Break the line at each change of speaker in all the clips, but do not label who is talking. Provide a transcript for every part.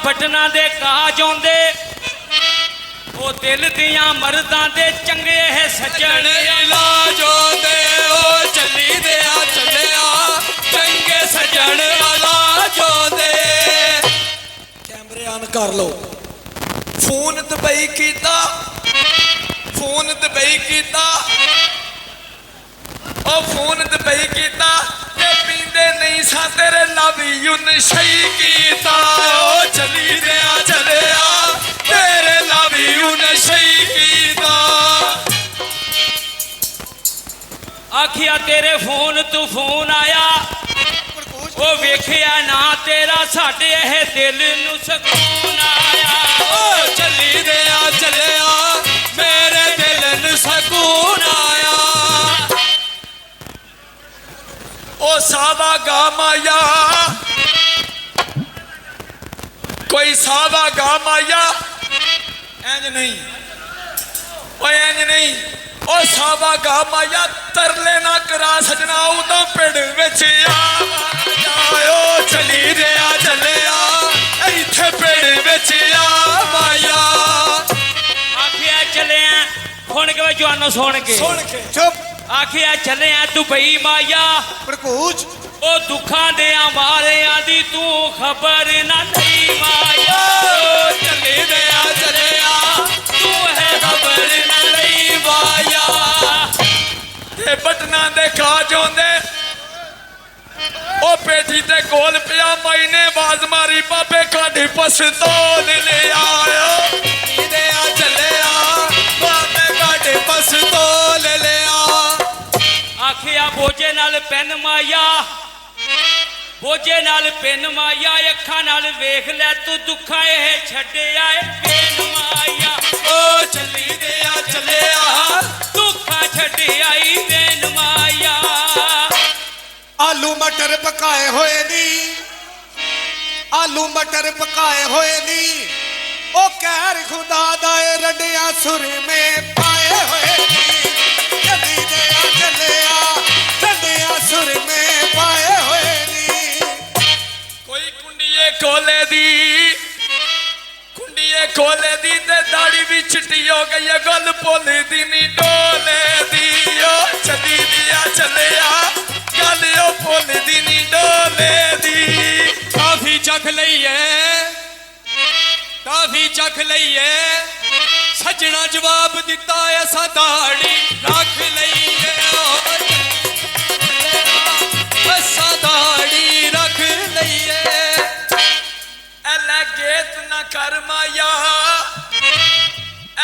बटना दे काज आउंदे ओ दिल दियां मर्दां दे चंगे है सज्जन
इलाज होंदे ओ चली दिया चलिया चंगे सज्जन इलाज होंदे। कैमरे ऑन कर लो। फोन दुबई कीता फोन दुबई कीता ओ फोन दुबई कीता ते पींदे नहीं सा तेरे लव यू नशई कीता ओ चली दिया चलिया तेरे लव यू नशई कीता।
आखिया तेरे फोन तू फोन आया ओ वेखिया ना तेरा साडे ए दिल नू सकून आया
ओ चली दिया चलिया मेरे दिल नू सकून आया। ओ सावा गा माया कोई सावा गा माया इंज नहीं ओ इंज नहीं ओ सावा गा माया तरले ना करा सजना उदा पिंड विच आयो चली दिया चलिया इत्थे पिंड विच आ माया।
आखिया चले हुण के जवानों सुन के
चुप
आखिया चले दुबई माया
भड़कूच
ओ दुखा दे मारिया दी तू खबर ना नहीं माया
चले दिया चलिया
तू है खबर ना नहीं
माया। ते बटना दे काज होंदे ओ पेटी ते कोल पिया माई ने बाज मारी बाबे काढ़ी पस्तौल ले आयो दिया चलिया बाबे काढ़ी पस्तौल ले आ।
आखिया बोझे नाल पेन माया बोझे नाल पेन माया अखा नाल वेख ले तू दुखा ए छड्डिया ए पेन माया
ओ चली दिया चलिया
दुखा छड्डिया ई पेन माया।
आलू मटर पकाए होए नी आलू मटर पकाए होए नी ओ कहर खुदा दाए रडिया सुर में पाए होए नी चली दिया चलिया रडिया सुर में पाए होए नी।
कोई कुंडिये कोले दी ते दाढ़ी भी चिट्टी हो गई है गल पोले दी नी डोले दी ओ चली दिया चलिया गल ओ पोले दी नी डोले दी। काफी चख लईए सजना जवाब दिता ऐसा दाढ़ी रख लईए ऐसा दाढ़ी रख लईए। एला गेत न कर माया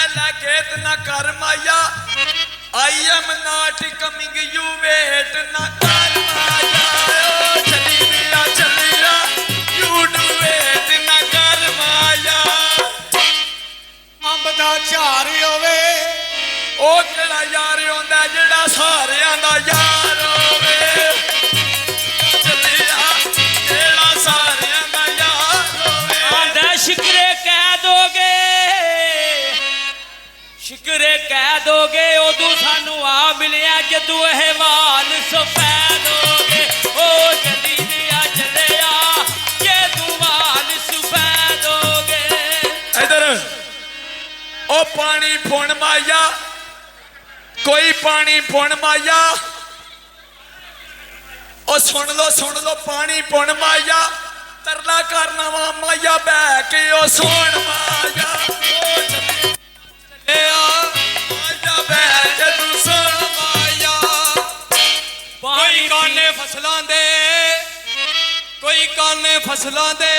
एला गेत न कर माया I am not coming you wait न कर माया ओ चली दिया चलिया यू डू वेट न कर माया।
अंब दा झार होवे
ओ केड़ा यार होंदा जेड़ा सारियां दा यार होवे चलिया जेड़ा सारियां दा यार होवे।
आंदा शिकरे कह दोगे उदू सानू आ मिलिया जदू अहवाल सफैद होगे ओ चली दिया चलिया जदू वाल सफैद होगे।
इधर ओ पानी पुण माया कोई पानी पुण माया ओ सुन लो पानी पुण माया तरला करना वा माया बह के ओ सोन माया ओ चले माया बह के तू सोन माया। कोई काने फसलां दे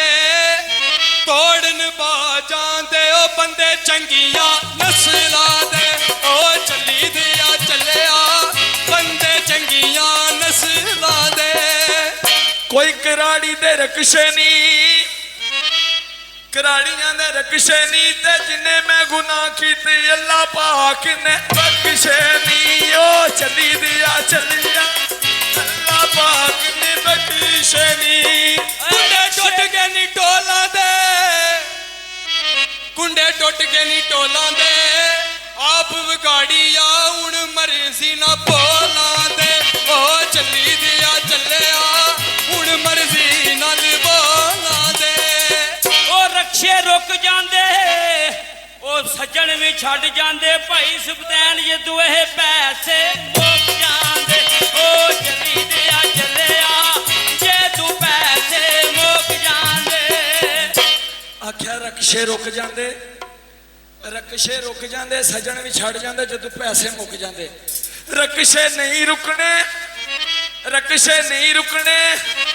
तोड़न बाजां दे ओ बंदे चंगिया नस्लां दे ओ चली दिया चलिया बंदे चंगिया नस्लां दे। कोई कराड़ी दे रकशे नी कराड़ियां दे रकशे नी ते जिन्ने मैं गुनाह कीते अल्लाह पाक ने बख्शे नी ओ चली दिया चलिया अल्लाह पाक ने बख्शे नी। टुट गए नी टोला दे कुंडे टुट गए नी टोला दे आप विगाड़िया हुण मर्जी ना बोला दे ओ चली दिया चलिया हुण मर्जी नाल बोला दे।
ओ रक्ष ਸਜਣ ਵੀ ਛੱਡ ਜਾਂਦੇ ਭਾਈ ਸੁਬਦੈਨ ਜਦੋਂ ਇਹ ਪੈਸੇ ਮੁੱਕ ਜਾਂਦੇ ਉਹ ਜਲੀ ਦੇ ਆ ਚੱਲਿਆ ਜੇ ਤੂੰ ਪੈਸੇ ਮੁੱਕ ਜਾਂਦੇ
ਆਖਿਆ ਰਕਸ਼ੇ ਰੁਕ ਜਾਂਦੇ ਰਕਸ਼ੇ ਰੁਕ ਜਾਂਦੇ ਸਜਣ ਵੀ ਛੱਡ ਜਾਂਦੇ ਜਦੋਂ ਪੈਸੇ ਮੁੱਕ ਜਾਂਦੇ ਰਕਸ਼ੇ ਨਹੀਂ ਰੁਕਣੇ ਰਕਸ਼ੇ ਨਹੀਂ ਰੁਕਣੇ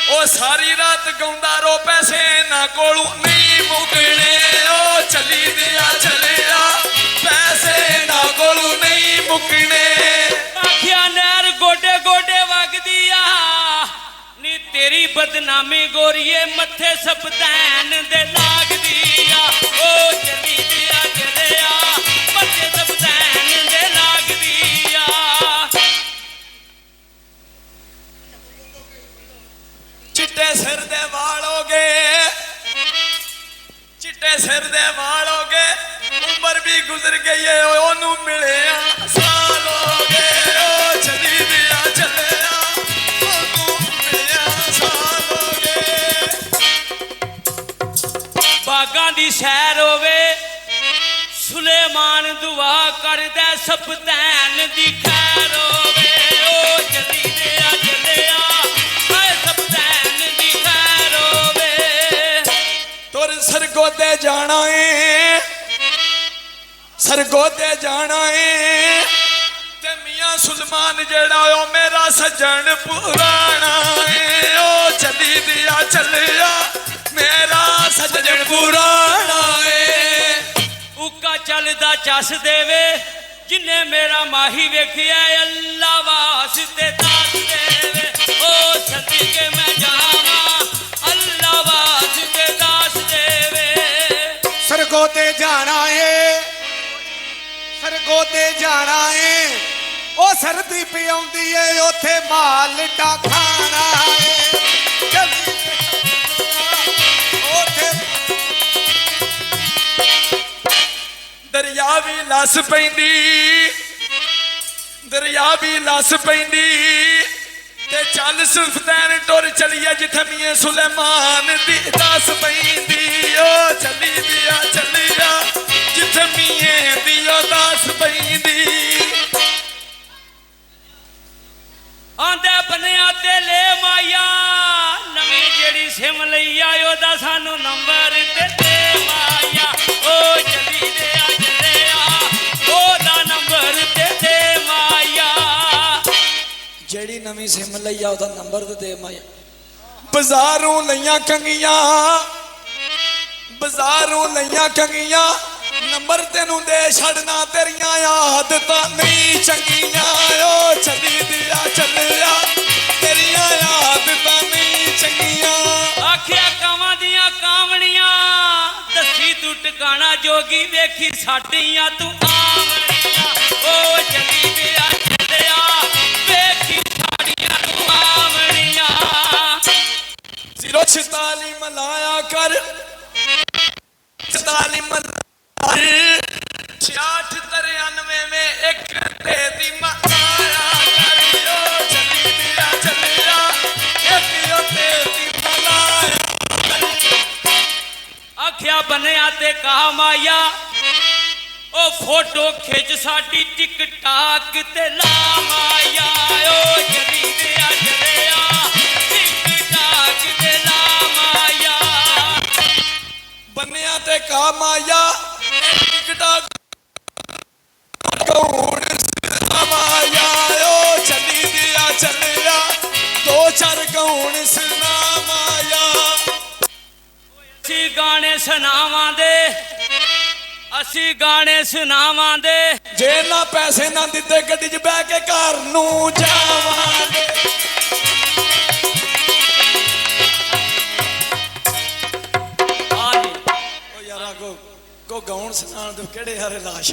ਉਹ ਸਾਰੀ ਰਾਤ ਗਾਉਂਦਾ ਰੋ ਪੈਸੇ ਨਾ ਕੋਲੋਂ ਨਹੀਂ ਮੁੱਕਣੇ ਉਹ ਚੱਲੀ ਦਿਆ ਚੱਲਿਆ ਪੈਸੇ ਨਾ ਕੋਲੋਂ ਨਹੀਂ ਮੁੱਕਣੇ
ਆਖਿਆ ਨਹਿਰ ਗੋਡੇ ਗੋਡੇ ਵਗਦੀ ਆ ਨੀ ਤੇਰੀ ਬਦਨਾਮੀ ਗੋਰੀਏ ਮੱਥੇ ਸਬਦੈਨ ਦੇ ਲੱਗਦੀ ਆ ਉਹ ਜਲੀ ਦਿਆ ਚੱਲਿਆ ਮੱਥੇ ਸਬਦੈਨ ਦੇ ਲੱਗਦੀ ਆ
ਚਿੱਟੇ ਸਿਰ ਦੇ ਵਾਲ ਹੋ ਗਏ ਚਿੱਟੇ ਸਿਰ ਦੇ ਵਾਲ ਹੋ ਗਏ ਉਮਰ ਵੀ ਗੁਜ਼ਰ ਗਈ ਏ ਉਹਨੂੰ ਮਿਲਿਆ ਸਾਲ ਹੋ ਗਏ ਉਹ ਚੱਲੀ ਦਿਆ ਚੱਲਿਆ ਉਹਨੂੰ ਮਿਲਿਆ ਸਾਲ ਹੋ ਗਏ
ਬਾਗਾਂ ਦੀ ਸੈਰ ਹੋਵੇ ਸੁਲੇਮਾਨ ਦੁਆ ਕਰਦਾ ਸਬਦੈਨ ਦੀ ਖੈਰ ਹੋਵੇ ਉਹ ਜਲੀ ਦਿਆ ਚੱਲਿਆ ਹਾਏ ਸਬਦੈਨ ਦੀ ਖੈਰ ਹੋਵੇ
ਤੁਰ ਸਰਗੋਦੇ ਜਾਣਾ ਏ ਸਰਗੋਦੇ ਜਾਣਾ ਏ ਤੇ ਮੀਆਂ ਸੁਲਮਾਨ ਜਿਹੜਾ ਉਹ ਮੇਰਾ ਸੱਜਣ ਪੁਰਾਣਾ ਏ ਉਹ ਚੱਲੀ ਦਿਆ ਚੱਲਿਆ ਮੇਰਾ ਸੱਜਣ ਪੁਰਾਣਾ ਏ
ਉੱਕਾ ਚੱਲਦਾ ਚੱਸ ਦੇਵੇ ਜਿੰਨੇ ਮੇਰਾ ਮਾਹੀ ਵੇਖਿਆ ਅੱਲਾ ਵਾਸਤੇ ਦੱਸ ਦੇਵੇ ਉਹ ਸੱਦੀ ਕੇ ਮੈਂ ਜਾਵਾਂ ਅੱਲਾ ਵਾਸਤੇ ਦੱਸ ਦੇਵੇ
ਸਰਗੋਦੇ ਜਾਣਾ ਏ ਸਰਗੋਦੇ ਜਾਣਾ ਏ ਉਹ ਸਰਦੀ ਪਿਆਉਂਦੀ ਏ ਉੱਥੇ ਮਾਲ ਡਾ ਖਾਣਾ ਏ ਚੱਲੀ ਉੱਥੇ
ਦਰਿਆ ਵੀ ਲੱਸ ਪੈਂਦੀ ਦਰਿਆ ਵੀ ਲੱਸ ਪੈਂਦੀ ਤੇ ਚੱਲ ਸੁਫਤੈਨ ਟੁਰ ਚਲੀਏ ਜਿੱਥੇ ਮੀਏ ਸੁਲੇਮਾਨ ਦੀ ਦੱਸ ਪੈਂਦੀ ਉਹ ਚੱਲੀ ਦਿਆ ਚੱਲਿਆ ਜਿੱਥੇ ਮੀਏ ਦੀ ਉਹ ਦੱਸ ਪੈਂਦੀ
ਆਂਦੇ ਬਨਿਆ ਤੇ ਲੈ ਮਾਇਆ ਨਵੀਂ ਜਿਹੜੀ ਸਿਮ ਲਈ ਆ ਉਹਦਾ ਸਾਨੂੰ ਨੰਬਰ ਤੇ ਦੇ ਮਾਇਆ ਉਹ ਜਲੀ ਦੇ ਆ ਚੱਲਿਆ ਉਹਦਾ ਨੰਬਰ ਤੇ ਦੇ ਮਾਇਆ
ਜਿਹੜੀ ਨਵੀਂ ਸਿਮ ਲਈ ਆ ਉਹਦਾ ਨੰਬਰ ਤੇ ਦੇ ਮਾਇਆ ਬਾਜ਼ਾਰੋਂ ਲਈਆਂ ਕੰਗੀਆਂ ਬਾਜ਼ਾਰੋਂ ਲਈਆਂ ਕੰਗੀਆਂ ਨੰਬਰ ਤੈਨੂੰ ਦੇ ਛੱਡਣਾ ਤੇਰੀਆਂ ਆਦਤਾਂ ਨਹੀਂ ਚੰਗੀਆਂ ਓ ਚੱਲੀ ਦਿਆ ਚੱਲਿਆ ਤੇਰੀਆਂ ਆਦਤਾਂ ਨਹੀਂ ਚੰਗੀਆਂ
ਆਖਿਆ ਕਾਵਾਂ ਦੀਆਂ ਕਾਵਣੀਆਂ ਦੱਸੀ ਤੂੰ ਟਿਕਾਣਾ ਜੋਗੀ ਵੇਖੀ ਸਾਡੀਆਂ ਤੂੰ ਆਵਣੀਆਂ ਉਹ ਜਲੀ ਦਿਆ ਚੱਲਿਆ ਵੇਖੀ ਸਾਡੀਆਂ ਤੂੰ ਆਵਣੀਆਂ
046 ਮਲਾਇਆ ਕਰ 44 ਮਲਾਇਆ 6893 ਇੱਕ ਤੇ ਦੀ ਮਲਾਇਆ ਕਰ ਓ ਚੱਲੀ ਦਿਆ ਚੱਲਿਆ ਇੱਕ ਤੇ ਦੀ ਮਲਾਇਆ
ਆਖਿਆ ਬਨਿਆ ਤੇ ਕਹਾ ਮਾਇਆ ਉਹ ਫੋਟੋ ਖਿੱਚ ਸਾਡੀ ਟਿਕਟਾਕ ਤੇ ਲਾ ਮਾਇਆ ਉਹ ਜਲੀ ਦਿਆ ਚੱਲਿਆ ਟਿਕਟਾਕ ਤੇ ਲਾ ਮਾਇਆ
ਬੰਨਿਆ ਤੇ ਕਾ ਮਾਇਆ ਟਿਕਟਾ ਕੌਣ ਮਾਇਆ ਓ ਚੱਲੀ ਦਿਆ ਚੱਲਿਆ ਦੋ ਚਾਰ ਕੌਣ ਸੁਨਾ ਮਾਇਆ
ਅਸੀਂ ਗਾਣੇ ਸੁਣਾਵਾਂਦੇ ਅਸੀਂ ਗਾਣੇ ਸੁਣਾਵਾਂਦੇ
ਜੇ ਨਾ ਪੈਸੇ ਨਾ ਦਿੱਤੇ ਗੱਡੀ 'ਚ ਬਹਿ ਕੇ ਘਰ ਨੂੰ ਜਾਵਾਂਗੇ ਓ ਯਾਰਾ ਕੋ ਗਾਉਣ ਸੁਣਾਉਣ ਤੋਂ ਕਿਹੜੇ ਹਾਰੇ ਲਾਸ਼